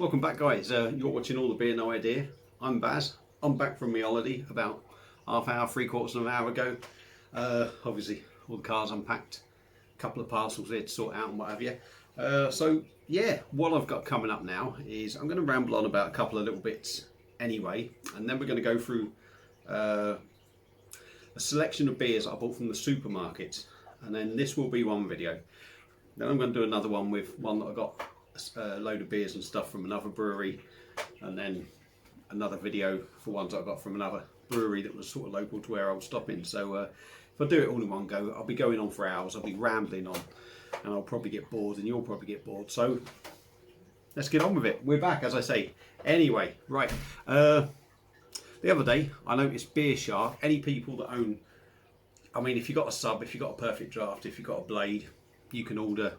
Welcome back, guys. You're watching All the Beer No Idea. I'm Baz. I'm back from my holiday about half hour, three-quarters of an hour ago. Obviously all the cars unpacked, a couple of parcels there to sort out and what have you. So yeah, what I've got coming up now is I'm going to ramble on about a couple of little bits anyway, and then we're going to go through a selection of beers I bought from the supermarket, and then this will be one video. Then I'm going to do another one with one that I got a load of beers and stuff from another brewery, and then another video for ones I got from another brewery that was sort of local to where I was stopping. So if I do it all in one go, I'll be going on for hours, I'll be rambling on, and I'll probably get bored and you'll probably get bored. So let's get on with it. We're back, as I say. Anyway, right, the other day I noticed Beershark. Any people that own, I mean, if you've got a sub, if you've got a perfect draft, if you've got a blade, you can order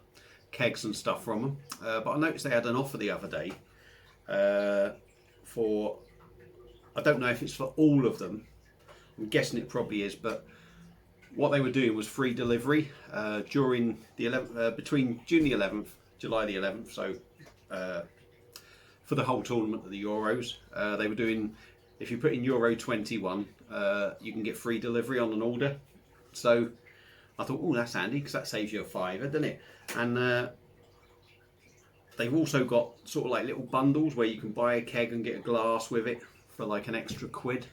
kegs and stuff from them. But I noticed they had an offer the other day for, I don't know if it's for all of them, I'm guessing it probably is, but what they were doing was free delivery during the 11th, between June the 11th, July the 11th, so for the whole tournament of the Euros. They were doing, if you put in Euro 21, you can get free delivery on an order. So I thought, oh, that's handy, because that saves you a £5, doesn't it? And they've also got sort of like little bundles where you can buy a keg and get a glass with it for like an extra £1.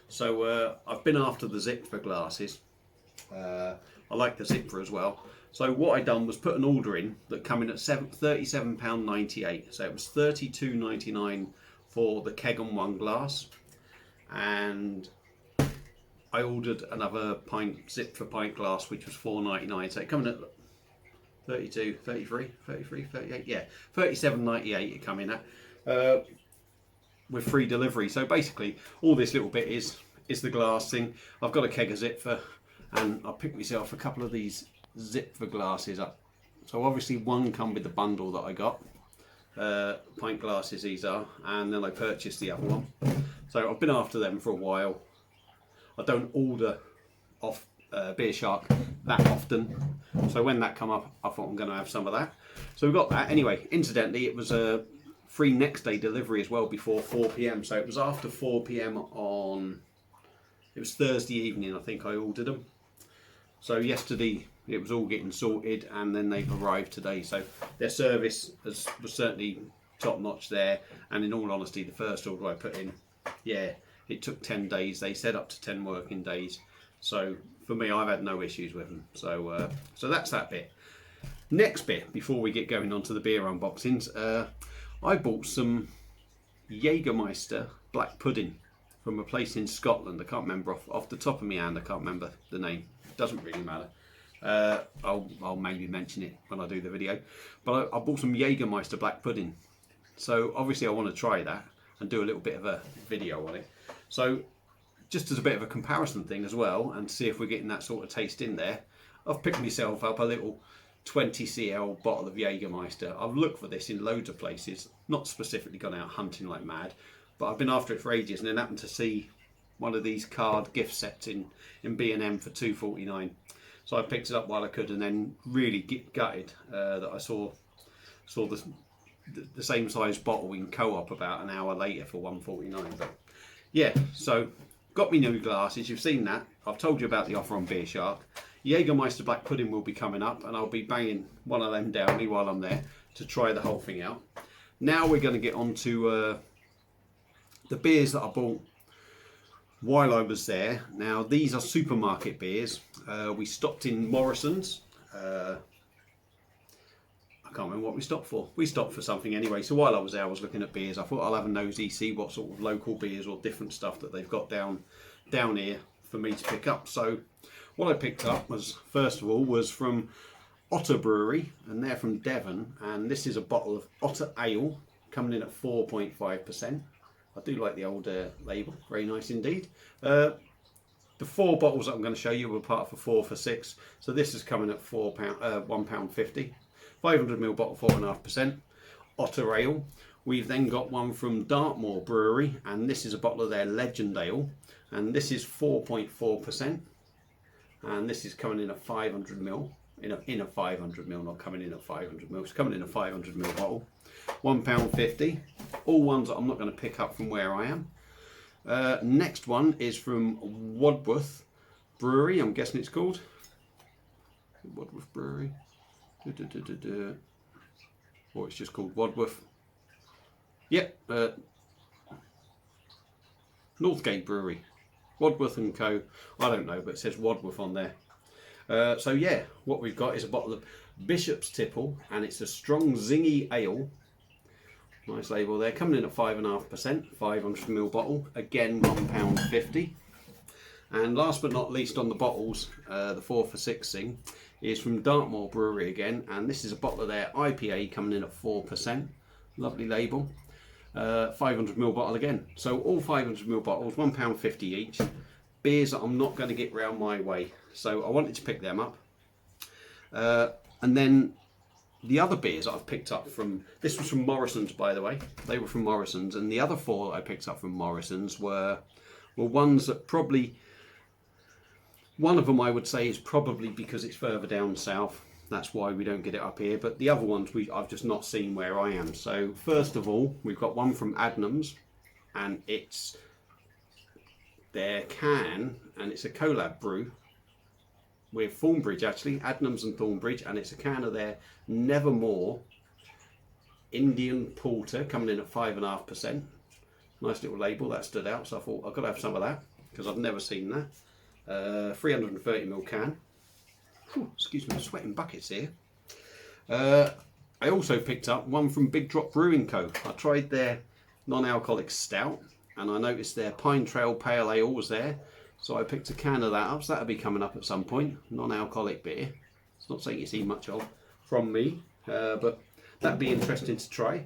So I've been after the Zipfer glasses. I like the Zipper as well. So what I done was put an order in that come in at £37.98. So it was £32.99 for the keg and one glass. And I ordered another pint Zipfer pint glass, which was £4.99. So it coming at 32, 33, 33, 38, yeah, £37.98 it come in at, with free delivery. So basically all this little bit is the glass thing. I've got a keg of Zipfer, and I picked myself a couple of these Zipfer glasses up. So obviously one come with the bundle that I got, pint glasses these are, and then I purchased the other one. So I've been after them for a while. I don't order off Beershark that often, so when that come up I thought I'm going to have some of that. So we got that. Anyway, incidentally, it was a free next day delivery as well before 4 PM, so it was after 4 PM on, it was Thursday evening I think I ordered them. So yesterday it was all getting sorted, and then they've arrived today. So their service was certainly top notch there, and in all honesty the first order I put in, yeah, it took 10 days. They said up to 10 working days. So for me, I've had no issues with them. So so that's that bit. Next bit, before we get going on to the beer unboxings, I bought some Jagermeister black pudding from a place in Scotland. I can't remember off the top of my hand. I can't remember the name. It doesn't really matter. I'll maybe mention it when I do the video. But I bought some Jagermeister black pudding. So obviously I want to try that and do a little bit of a video on it. So just as a bit of a comparison thing as well, and see if we're getting that sort of taste in there, I've picked myself up a little 20cl bottle of Jagermeister. I've looked for this in loads of places, not specifically gone out hunting like mad, but I've been after it for ages, and then happened to see one of these card gift sets in B&M for £2.49. So I picked it up while I could, and then really gutted that I saw the same size bottle in Co-op about an hour later for £1.49. But yeah, so got me new glasses. You've seen that. I've told you about the offer on Beershark. Jagermeister black pudding will be coming up, and I'll be banging one of them down me while I'm there to try the whole thing out. Now we're going to get on to the beers that I bought while I was there. Now these are supermarket beers. We stopped in Morrisons. I can't remember what we stopped for. We stopped for something anyway. So while I was there, I was looking at beers. I thought I'll have a nosy, see what sort of local beers or different stuff that they've got down here for me to pick up. So what I picked up was, first of all, was from Otter Brewery, and they're from Devon. And this is a bottle of Otter Ale coming in at 4.5%. I do like the old label. Very nice indeed. The 4 bottles that I'm going to show you were part for 4 for £6. So this is coming at £1.50. 500ml bottle, 4.5%. Otter Ale. We've then got one from Dartmoor Brewery, and this is a bottle of their Legend Ale, and this is 4.4%. And this is coming in a 500ml, in a 500ml, not coming in a 500ml. It's coming in a 500ml bottle. £1.50. All ones that I'm not going to pick up from where I am. Next one is from Wadworth Brewery, I'm guessing it's called. Wadworth Brewery. Or it's just called Wadworth. Yep, Northgate Brewery. Wadworth and Co. I don't know, but it says Wadworth on there. So yeah, what we've got is a bottle of Bishop's Tipple, and it's a strong zingy ale. Nice label there, coming in at 5.5%, 500ml bottle, again £1.50. And last but not least on the bottles, the 4 for 6 thing, is from Dartmoor Brewery again, and this is a bottle of their IPA coming in at 4%. Lovely label. 500ml bottle again. So all 500ml bottles, £1.50 each. Beers that I'm not going to get round my way. So I wanted to pick them up. And then the other beers that I've picked up from, this was from Morrisons, by the way. They were from Morrisons, and the other 4 that I picked up from Morrisons were ones that probably, one of them I would say is probably because it's further down south. That's why we don't get it up here. But the other ones I've just not seen where I am. So first of all, we've got one from Adnams, and it's their can, and it's a collab brew with Thornbridge, actually, Adnams and Thornbridge, and it's a can of their Nevermore Indian Porter coming in at 5.5%. Nice little label, that stood out, so I thought I've got to have some of that because I've never seen that. 330ml can. Whew, excuse me, I'm sweating buckets here. I also picked up one from Drop Ruinco. I tried their non-alcoholic stout, and I noticed their Pine Trail Pale Ale was there. So I picked a can of that up, so that'll be coming up at some point. Non-alcoholic beer. It's not something you see much of from me, but that'd be interesting to try.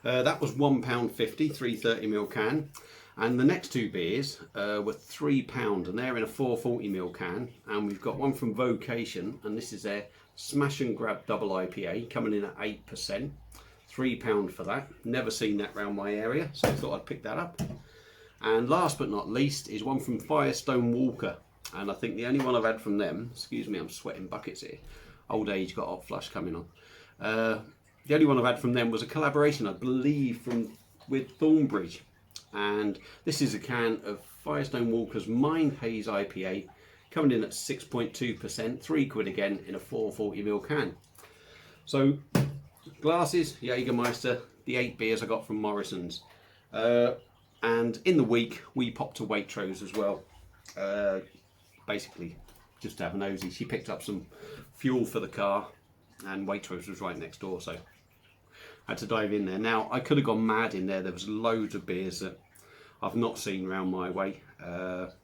That was £1.50, 330ml can. And the next 2 beers were £3, and they're in a 440ml can. And we've got one from Vocation, and this is their Smash and Grab Double IPA, coming in at 8%. £3 for that. Never seen that round my area, so I thought I'd pick that up. And last but not least is one from Firestone Walker, and I think the only one I've had from them, excuse me, I'm sweating buckets here, old age got hot flush coming on. The only one I've had from them was a collaboration, I believe, with Thornbridge, and this is a can of Firestone Walker's Mind Haze IPA, coming in at 6.2%, £3 again in a 440ml can. So glasses, Jagermeister, the 8 beers I got from Morrisons. And in the week, we popped to Waitrose as well. Basically, just to have a nosy. She picked up some fuel for the car, and Waitrose was right next door, so I had to dive in there. Now, I could have gone mad in there. There was loads of beers that I've not seen round my way. But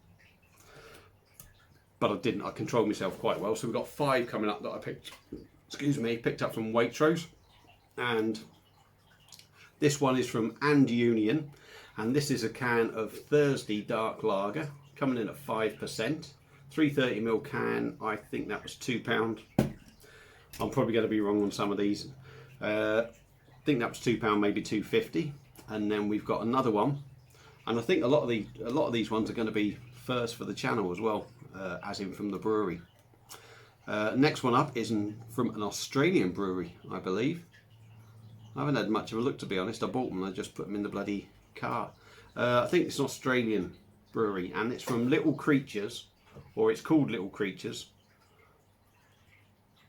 I didn't. I controlled myself quite well. So we've got 5 coming up that I picked up from Waitrose. And this one is from And Union. And this is a can of Thursday Dark Lager, coming in at 5%. 330ml can, I think that was £2. I'm probably going to be wrong on some of these. I think that was £2, maybe £2.50. And then we've got another one, and I think a lot of these ones are going to be first for the channel as well, as in from the brewery. Next one up is from an Australian brewery, I believe. I haven't had much of a look, to be honest. I bought them, I just put them in the bloody car. I think it's an Australian brewery, and it's from Little Creatures, or it's called Little Creatures.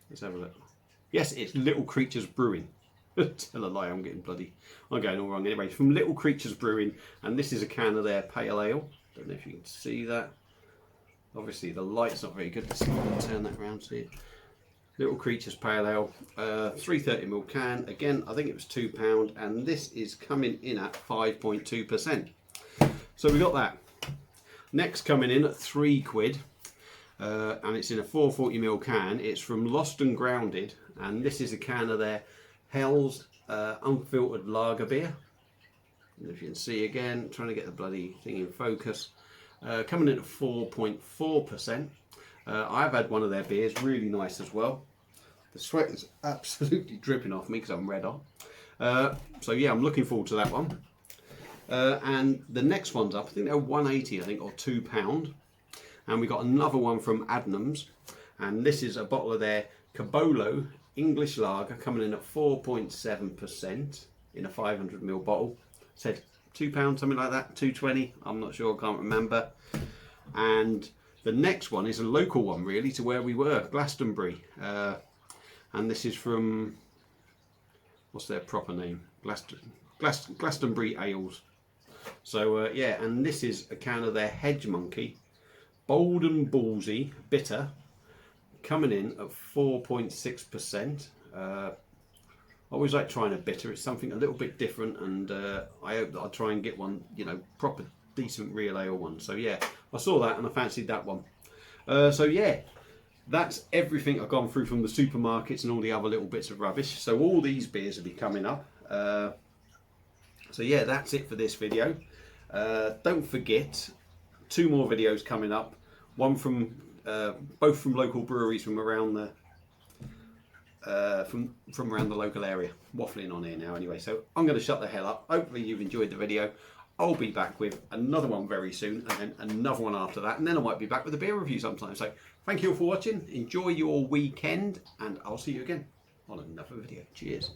Let's have a look. Yes, it's Little Creatures Brewing. Tell a lie, I'm going all wrong. Anyway, from Little Creatures Brewing, and this is a can of their pale ale. Don't know if you can see that. Obviously the light's not very good. Let's turn that around, see it. Little Creatures Pale Ale, 330ml can. Again, I think it was £2, and this is coming in at 5.2%. So we got that. Next coming in at £3, and it's in a 440ml can. It's from Lost and Grounded, and this is a can of their Hell's unfiltered lager beer. And if you can see again, trying to get the bloody thing in focus. Coming in at 4.4%. I've had one of their beers, really nice as well. The sweat is absolutely dripping off me because I'm red hot. So yeah, I'm looking forward to that one. And the next one's up, I think they're 180, I think, or £2. And we got another one from Adnams, and this is a bottle of their Cabolo English lager coming in at 4.7% in a 500ml bottle. Said £2, something like that, 2.20. I'm not sure, I can't remember. And the next one is a local one, really, to where we were, Glastonbury. And this is from, what's their proper name? Glastonbury Ales. So yeah, and this is a can of their Hedge Monkey, bold and ballsy, bitter, coming in at 4.6%. I always like trying a bitter. It's something a little bit different, and I hope that I'll try and get one, you know, proper, decent real ale one. So yeah, I saw that and I fancied that one. So yeah, that's everything I've gone through from the supermarkets and all the other little bits of rubbish. So all these beers will be coming up. So yeah, that's it for this video. Don't forget, 2 more videos coming up. One from both from local breweries from around the from around the local area. Waffling on here now anyway. So I'm going to shut the hell up. Hopefully you've enjoyed the video. I'll be back with another one very soon, and then another one after that, and then I might be back with a beer review sometime. So thank you all for watching. Enjoy your weekend, and I'll see you again on another video. Cheers.